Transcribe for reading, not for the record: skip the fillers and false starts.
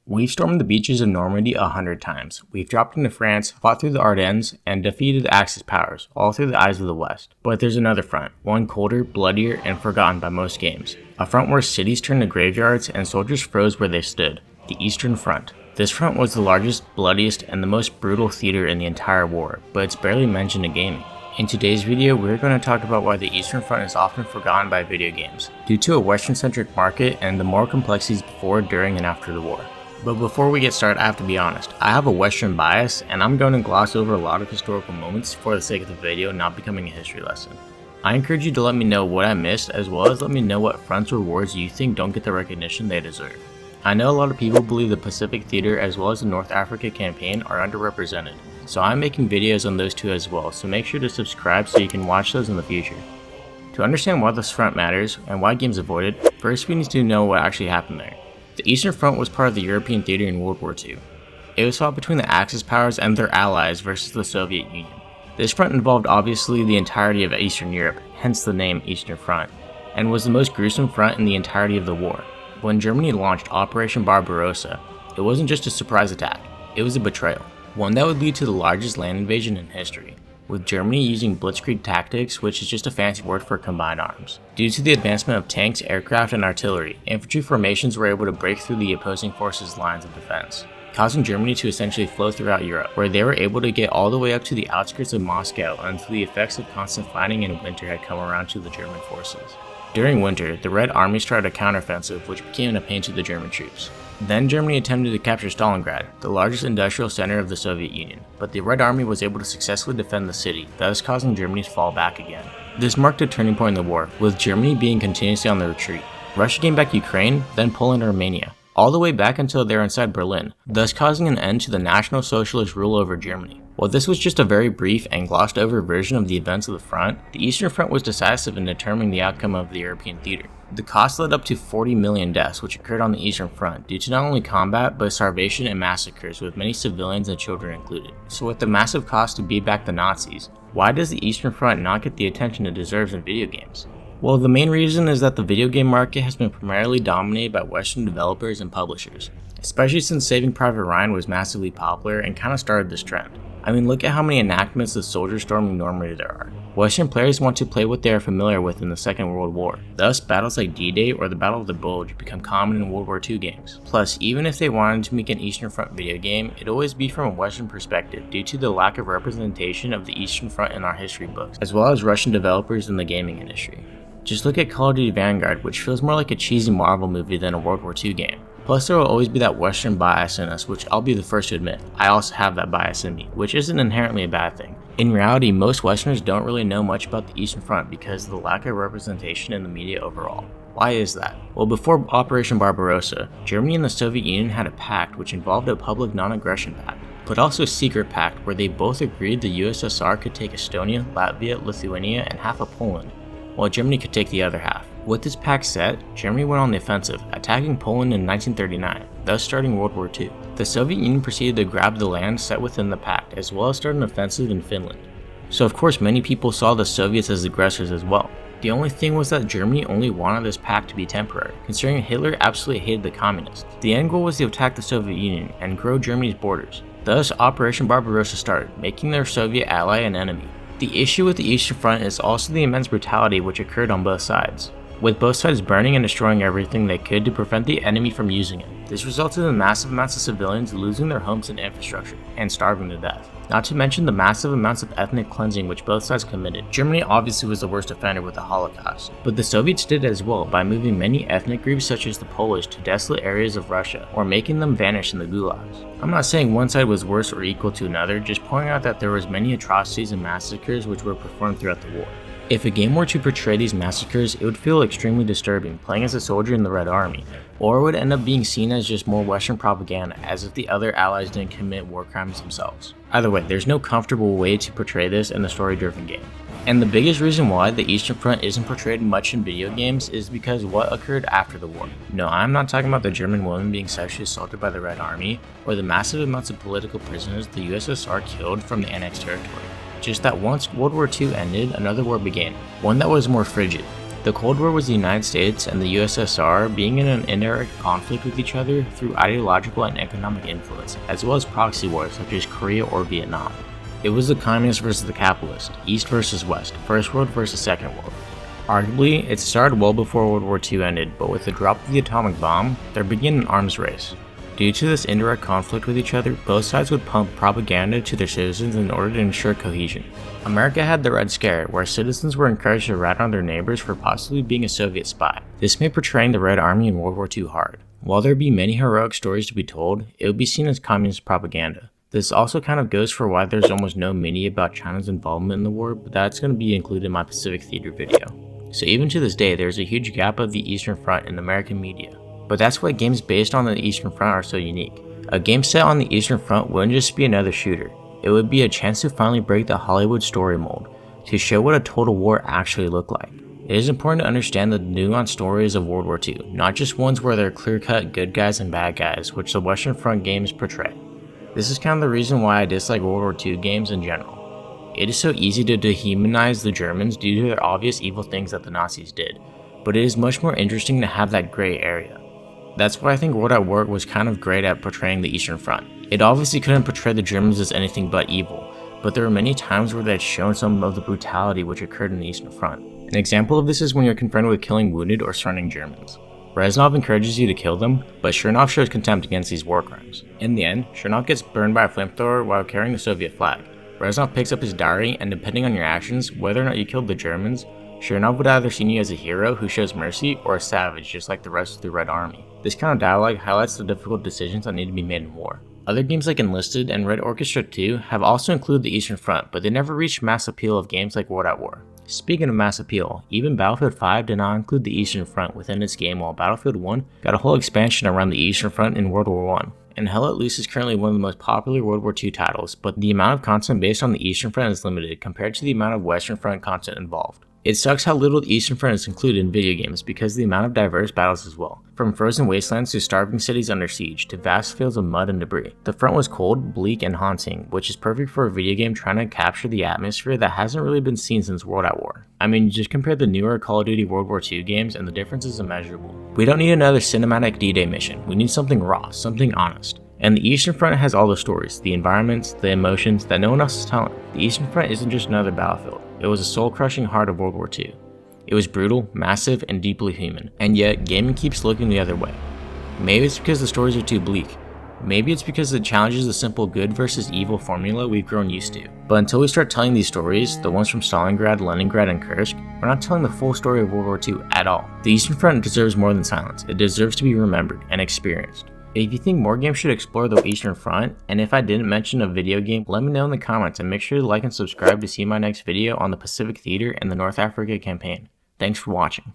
We've stormed the beaches of Normandy 100 times. We've dropped into France, fought through the Ardennes, and defeated the Axis powers, all through the eyes of the West. But there's another front, one colder, bloodier, and forgotten by most games. A front where cities turned to graveyards and soldiers froze where they stood. The Eastern Front. This front was the largest, bloodiest, and the most brutal theater in the entire war, but it's barely mentioned in gaming. In today's video, we're going to talk about why the Eastern Front is often forgotten by video games, due to a Western-centric market and the moral complexities before, during, and after the war. But before we get started, I have to be honest, I have a Western bias, and I'm going to gloss over a lot of historical moments for the sake of the video not becoming a history lesson. I encourage you to let me know what I missed, as well as let me know what fronts or wars you think don't get the recognition they deserve. I know a lot of people believe the Pacific Theater as well as the North Africa campaign are underrepresented, so I'm making videos on those two as well, so make sure to subscribe so you can watch those in the future. To understand why this front matters and why games avoid it, first we need to know what actually happened there. The Eastern Front was part of the European theater in World War II. It was fought between the Axis powers and their allies versus the Soviet Union. This front involved obviously the entirety of Eastern Europe, hence the name Eastern Front, and was the most gruesome front in the entirety of the war. When Germany launched Operation Barbarossa, it wasn't just a surprise attack, it was a betrayal, one that would lead to the largest land invasion in history, with Germany using blitzkrieg tactics, which is just a fancy word for combined arms. Due to the advancement of tanks, aircraft, and artillery, infantry formations were able to break through the opposing forces' lines of defense, causing Germany to essentially flow throughout Europe, where they were able to get all the way up to the outskirts of Moscow until the effects of constant fighting in winter had come around to the German forces. During winter, the Red Army started a counteroffensive, which became a pain to the German troops. Then Germany attempted to capture Stalingrad, the largest industrial center of the Soviet Union, but the Red Army was able to successfully defend the city, thus causing Germany to fall back again. This marked a turning point in the war, with Germany being continuously on the retreat. Russia gained back Ukraine, then Poland and Romania, all the way back until they were inside Berlin, thus causing an end to the National Socialist rule over Germany. While this was just a very brief and glossed over version of the events of the front, the Eastern Front was decisive in determining the outcome of the European theater. The cost led up to 40 million deaths which occurred on the Eastern Front due to not only combat but starvation and massacres, with many civilians and children included. So with the massive cost to beat back the Nazis, why does the Eastern Front not get the attention it deserves in video games? Well, the main reason is that the video game market has been primarily dominated by Western developers and publishers, especially since Saving Private Ryan was massively popular and kind of started this trend. I mean, look at how many enactments of soldier storming Normandy there are. Western players want to play what they are familiar with in the Second World War. Thus, battles like D-Day or the Battle of the Bulge become common in World War II games. Plus, even if they wanted to make an Eastern Front video game, it'd always be from a Western perspective due to the lack of representation of the Eastern Front in our history books, as well as Russian developers in the gaming industry. Just look at Call of Duty Vanguard, which feels more like a cheesy Marvel movie than a World War II game. Plus, there will always be that Western bias in us, which I'll be the first to admit, I also have that bias in me, which isn't inherently a bad thing. In reality, most Westerners don't really know much about the Eastern Front because of the lack of representation in the media overall. Why is that? Well, before Operation Barbarossa, Germany and the Soviet Union had a pact which involved a public non-aggression pact, but also a secret pact where they both agreed the USSR could take Estonia, Latvia, Lithuania, and half of Poland, while Germany could take the other half. With this pact set, Germany went on the offensive, attacking Poland in 1939, thus starting World War II. The Soviet Union proceeded to grab the land set within the pact, as well as start an offensive in Finland. So of course many people saw the Soviets as aggressors as well. The only thing was that Germany only wanted this pact to be temporary, considering Hitler absolutely hated the communists. The end goal was to attack the Soviet Union and grow Germany's borders. Thus, Operation Barbarossa started, making their Soviet ally an enemy. The issue with the Eastern Front is also the immense brutality which occurred on both sides, with both sides burning and destroying everything they could to prevent the enemy from using it. This resulted in massive amounts of civilians losing their homes and infrastructure, and starving to death. Not to mention the massive amounts of ethnic cleansing which both sides committed. Germany obviously was the worst offender with the Holocaust, but the Soviets did as well by moving many ethnic groups such as the Polish to desolate areas of Russia, or making them vanish in the gulags. I'm not saying one side was worse or equal to another, just pointing out that there was many atrocities and massacres which were performed throughout the war. If a game were to portray these massacres, it would feel extremely disturbing playing as a soldier in the Red Army, or it would end up being seen as just more Western propaganda, as if the other allies didn't commit war crimes themselves. Either way, there's no comfortable way to portray this in a story-driven game. And the biggest reason why the Eastern Front isn't portrayed much in video games is because what occurred after the war. No, I'm not talking about the German women being sexually assaulted by the Red Army, or the massive amounts of political prisoners the USSR killed from the annexed territory. Just that once World War II ended, another war began, one that was more frigid. The Cold War was the United States and the USSR being in an indirect conflict with each other through ideological and economic influence, as well as proxy wars such as Korea or Vietnam. It was the communist versus the capitalist, East versus West, First World versus Second World. Arguably, it started well before World War II ended, but with the drop of the atomic bomb, there began an arms race. Due to this indirect conflict with each other, both sides would pump propaganda to their citizens in order to ensure cohesion. America had the Red Scare, where citizens were encouraged to rat on their neighbors for possibly being a Soviet spy. This made portraying the Red Army in World War II hard. While there would be many heroic stories to be told, it would be seen as communist propaganda. This also kind of goes for why there's almost no media about China's involvement in the war, but that's going to be included in my Pacific Theater video. So even to this day, there's a huge gap of the Eastern Front in American media. But that's why games based on the Eastern Front are so unique. A game set on the Eastern Front wouldn't just be another shooter. It would be a chance to finally break the Hollywood story mold, to show what a total war actually looked like. It is important to understand the nuanced stories of World War II, not just ones where there are clear-cut good guys and bad guys, which the Western Front games portray. This is kind of the reason why I dislike World War II games in general. It is so easy to dehumanize the Germans due to their obvious evil things that the Nazis did, but it is much more interesting to have that gray area. That's why I think World at War was kind of great at portraying the Eastern Front. It obviously couldn't portray the Germans as anything but evil, but there were many times where they had shown some of the brutality which occurred in the Eastern Front. An example of this is when you're confronted with killing wounded or surrounding Germans. Reznov encourages you to kill them, but Chernov shows contempt against these war crimes. In the end, Chernov gets burned by a flamethrower while carrying the Soviet flag. Reznov picks up his diary, and depending on your actions, whether or not you killed the Germans, Chernov would either see you as a hero who shows mercy or a savage just like the rest of the Red Army. This kind of dialogue highlights the difficult decisions that need to be made in war. Other games like Enlisted and Red Orchestra 2 have also included the Eastern Front, but they never reached mass appeal of games like World at War. Speaking of mass appeal, even Battlefield 5 did not include the Eastern Front within its game, while Battlefield 1 got a whole expansion around the Eastern Front in World War I. And Hell Let Loose is currently one of the most popular World War II titles, but the amount of content based on the Eastern Front is limited compared to the amount of Western Front content involved. It sucks how little the Eastern Front is included in video games because of the amount of diverse battles as well. From frozen wastelands to starving cities under siege to vast fields of mud and debris. The front was cold, bleak, and haunting, which is perfect for a video game trying to capture the atmosphere that hasn't really been seen since World at War. I mean, just compare the newer Call of Duty World War II games and the difference is immeasurable. We don't need another cinematic D-Day mission, we need something raw, something honest. And the Eastern Front has all the stories, the environments, the emotions that no one else is telling. The Eastern Front isn't just another battlefield. It was a soul-crushing heart of World War II. It was brutal, massive, and deeply human. And yet, gaming keeps looking the other way. Maybe it's because the stories are too bleak. Maybe it's because it challenges the simple good versus evil formula we've grown used to. But until we start telling these stories, the ones from Stalingrad, Leningrad, and Kursk, we're not telling the full story of World War II at all. The Eastern Front deserves more than silence. It deserves to be remembered and experienced. If you think more games should explore the Eastern Front, and if I didn't mention a video game, let me know in the comments and make sure to like and subscribe to see my next video on the Pacific Theater and the North Africa campaign. Thanks for watching.